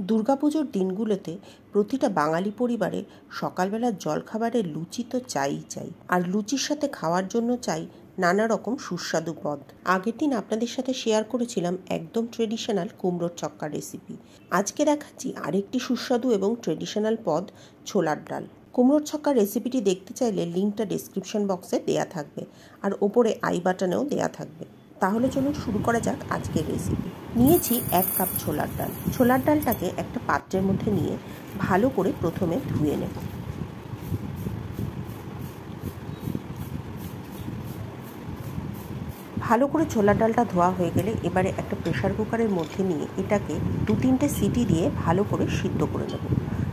দুর্গাপুজোর দিনগুলোতে প্রতিটা বাঙালি পরিবারে সকালবেলার জলখাবারে লুচি তো চাই। আর লুচির সাথে খাওয়ার জন্য চাই নানা রকম সুস্বাদু পদ। আগের দিন আপনাদের সাথে শেয়ার করেছিলাম একদম ট্রেডিশনাল কুমড়োর ছক্কা রেসিপি। আজকে দেখাচ্ছি আরেকটি সুস্বাদু এবং ট্রেডিশনাল পদ, ছোলার ডাল। কুমড়োর ছক্কা রেসিপিটি দেখতে চাইলে লিঙ্কটা ডেসক্রিপশন বক্সে দেয়া থাকবে, আর ওপরে আই বাটনেও দেয়া থাকবে। তাহলে চলুন শুরু করা যাক আজকের রেসিপি। নিয়েছি 1 কাপ ছোলার ডাল। ছোলার ডালটাকে একটা পাত্রের মধ্যে নিয়ে ভালো করে প্রথমে ধুয়ে নেব। ভালো করে ছোলার ডালটা ধোয়া হয়ে গেলে এবারে একটা প্রেসার কুকারের মধ্যে নিয়ে এটাকে 2-3টে সিটি দিয়ে ভালো করে সিদ্ধ করে নেব।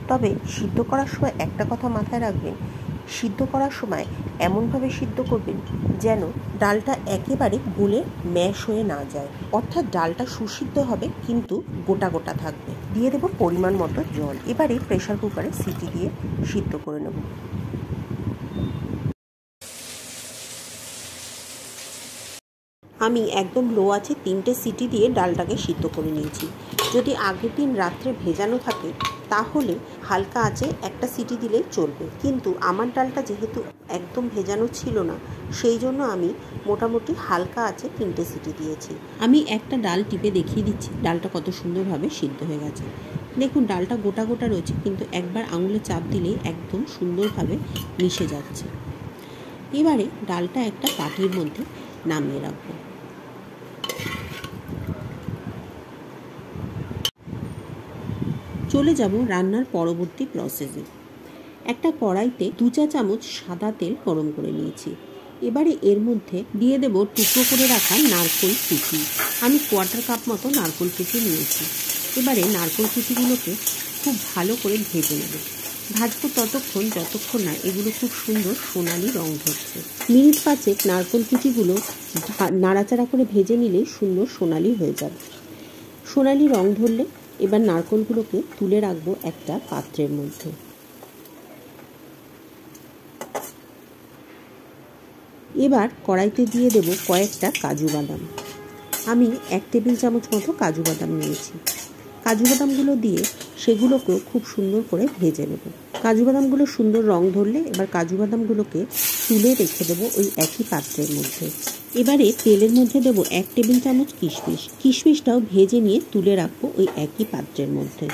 তবে সিদ্ধ করার সময় একটা কথা মাথায় রাখবেন, সিদ্ধ করার সময় এমনভাবে সিদ্ধ করবেন যেন ডালটা একেবারে গলে ম্যাশ হয়ে না যায়, অর্থাৎ ডালটা সুসিদ্ধ হবে কিন্তু গোটা গোটা থাকবে। দিয়ে দেব পরিমাণ মতো জল। এবারে প্রেসার কুকারে সিটি দিয়ে সিদ্ধ করে নেব। আমি একদম লো আছে 3টে সিটি দিয়ে ডালটাকে সিদ্ধ করে নিয়েছি। যদি আগের দিন রাত্রে ভেজানো থাকে তাহলে হালকা আঁচে একটা সিটি দিলেই চলবে, কিন্তু আমার ডালটা যেহেতু একদম ভেজানো ছিল না, সেই জন্য আমি মোটামুটি হালকা আঁচে 3টে সিটি দিয়েছি। আমি একটা ডাল টিপে দেখিয়ে দিচ্ছি ডালটা কত সুন্দরভাবে সিদ্ধ হয়ে গেছে। দেখুন ডালটা গোটা গোটা রয়েছে, কিন্তু একবার আঙুলে চাপ দিলেই একদম সুন্দরভাবে মিশে যাচ্ছে। এবারে ডালটা একটা বাটির মধ্যে নামিয়ে রাখবো। চলে যাব রান্নার পরবর্তী প্রসেসে। একটা কড়াইতে 2 চা চামচ সাদা তেল গরম করে নিয়েছি। এবারে এর মধ্যে দিয়ে দেব টুকরো করে রাখা নারকেল কুচি। আমি 1/4 কাপ মতো নারকেল কুচি নিয়েছি। এবারে নারকেল কুচিগুলোকে খুব ভালো করে ভেজে নেব। ভাজবো ততক্ষণ যতক্ষণ না এগুলো খুব সুন্দর সোনালি রং ধরছে। মিনিট 5 নারকেল কুচিগুলো নাড়াচাড়া করে ভেজে নিলেই সুন্দর সোনালি হয়ে যাবে। সোনালি রং ধরলে এবার নারকেলগুলোকে তুলে রাখবো একটা পাত্রের মধ্যে। এবার কড়াইতে দিয়ে দেব কয়েকটা কাজু বাদাম। আমি 1 টেবিল চামচ মতো কাজু বাদাম নিয়েছি। কাজু বাদামগুলো দিয়ে সেগুলোকেও খুব সুন্দর করে ভেজে নেব। কাজু বাদামগুলো সুন্দর রং ধরলে এবার কাজু বাদামগুলোকে তুলে রেখে দেবো ওই একই পাত্রের মধ্যে। এবারে তেলের মধ্যে দেব 1 টেবিল চামচ কিশমিশ। কিশমিশটাও ভেজে নিয়ে তুলে রাখবো ওই একই পাত্রের মধ্যে।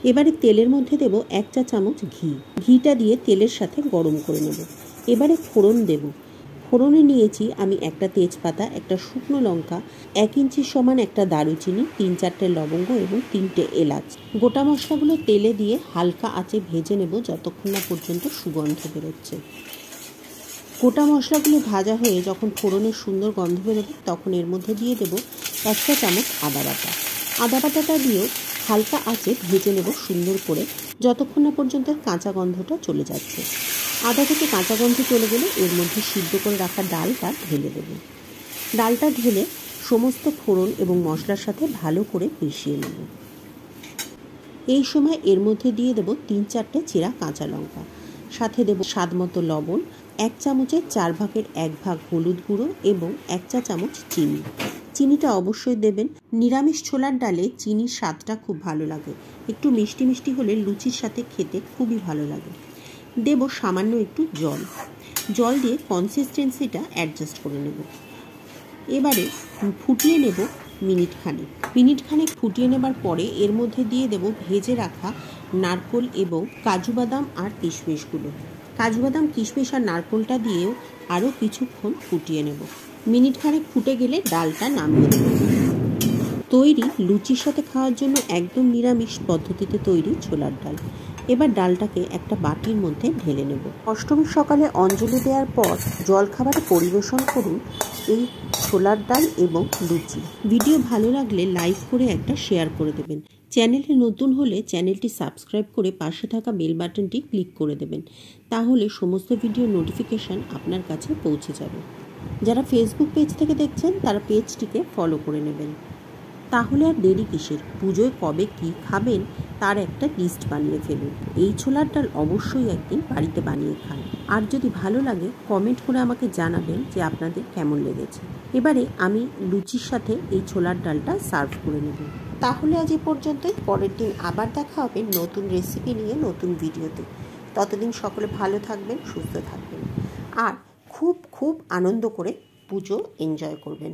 এবারে তেলের মধ্যে দেব 1 চা চামচ ঘি। ঘিটা দিয়ে তেলের সাথে গরম করে নেব। এবারে ফোড়ন দেব। ফোড়নে নিয়েছি আমি একটা তেজপাতা, একটা শুকনো লঙ্কা, 1 ইঞ্চির সমান একটা দারুচিনি, 3-4টে লবঙ্গ এবং 3টে এলাচ। গোটা মশলাগুলো তেলে দিয়ে হালকা আঁচে ভেজে নেব যতক্ষণ না পর্যন্ত সুগন্ধ বেরোচ্ছে। গোটা মশলাগুলো ভাজা হয়ে যখন ফোড়নের সুন্দর গন্ধ বেরোবে তখন এর মধ্যে দিয়ে দেব 1 চা চামচ আদা বাটা। আদা বাটাটা দিয়েও হালকা আঁচে ভেজে নেব সুন্দর করে যতক্ষণ না পর্যন্ত কাঁচা গন্ধটা চলে যাচ্ছে। আদা থেকে কাঁচা গন্ধ চলে গেলে এর মধ্যে সিদ্ধ করে রাখা ডালটা ঢেলে দেব। ডালটা ঢেলে সমস্ত ফোড়ন এবং মশলার সাথে ভালো করে মিশিয়ে নেব। এই সময় এর মধ্যে দিয়ে দেব 3-4টে চেরা কাঁচা লঙ্কা, সাথে দেব স্বাদ মতো লবণ, 1 চামচের 4 ভাগের 1 ভাগ হলুদ গুঁড়ো এবং 1 চা চামচ চিনি। চিনিটা অবশ্যই দেবেন। নিরামিষ ছোলার ডালে চিনির স্বাদটা খুব ভালো লাগে। একটু মিষ্টি মিষ্টি হলে লুচির সাথে খেতে খুবই ভালো লাগে। দেব সামান্য একটু জল। জল দিয়ে কনসিস্টেন্সিটা অ্যাডজাস্ট করে নেব। এবারে ফুটিয়ে নেব মিনিট খানেক ফুটিয়ে নেবার পরে এর মধ্যে দিয়ে দেব ভেজে রাখা নারকেল এবং কাজু বাদাম আর কিশমিশগুলো। কাজু বাদাম, কিশমিশ আর নারকেলটা দিয়েও আরও কিছুক্ষণ ফুটিয়ে নেব। মিনিট খানেক ফুটে গেলে ডালটা নামিয়ে দেব। তৈরি লুচির সাথে খাওয়ার জন্য একদম নিরামিষ পদ্ধতিতে তৈরি ছোলার ডাল। এবার ডালটাকে একটা বাটির মধ্যে ঢেলে নেব। অষ্টমীর সকালে অঞ্জলি দেওয়ার পর জলখাবারে পরিবেশন করুন এই ছোলার ডাল এবং লুচি। ভিডিও ভালো লাগলে লাইক করে একটা শেয়ার করে দেবেন। চ্যানেলে নতুন হলে চ্যানেলটি সাবস্ক্রাইব করে পাশে থাকা বেল বাটনটি ক্লিক করে দেবেন, তাহলে সমস্ত ভিডিও নোটিফিকেশান আপনার কাছে পৌঁছে যাবে। যারা ফেসবুক পেজ থেকে দেখছেন তারা পেজটিকে ফলো করে নেবেন। তাহলে আর দেরি কিসের, পুজোয় কবে কি খাবেন তার একটা লিস্ট বানিয়ে ফেলুন। এই ছোলার ডাল অবশ্যই একদিন বাড়িতে বানিয়ে খান। আর যদি ভালো লাগে কমেন্ট করে আমাকে জানাবেন যে আপনাদের কেমন লেগেছে। এবারে আমি লুচির সাথে এই ছোলার ডালটা সার্ভ করে নেব। তাহলে আজ এ পর্যন্তই। পরের দিন আবার দেখা হবে নতুন রেসিপি নিয়ে, নতুন ভিডিওতে। ততদিন সকলে ভালো থাকবেন, সুস্থ থাকবেন আর খুব খুব আনন্দ করে পুজো এনজয় করবেন।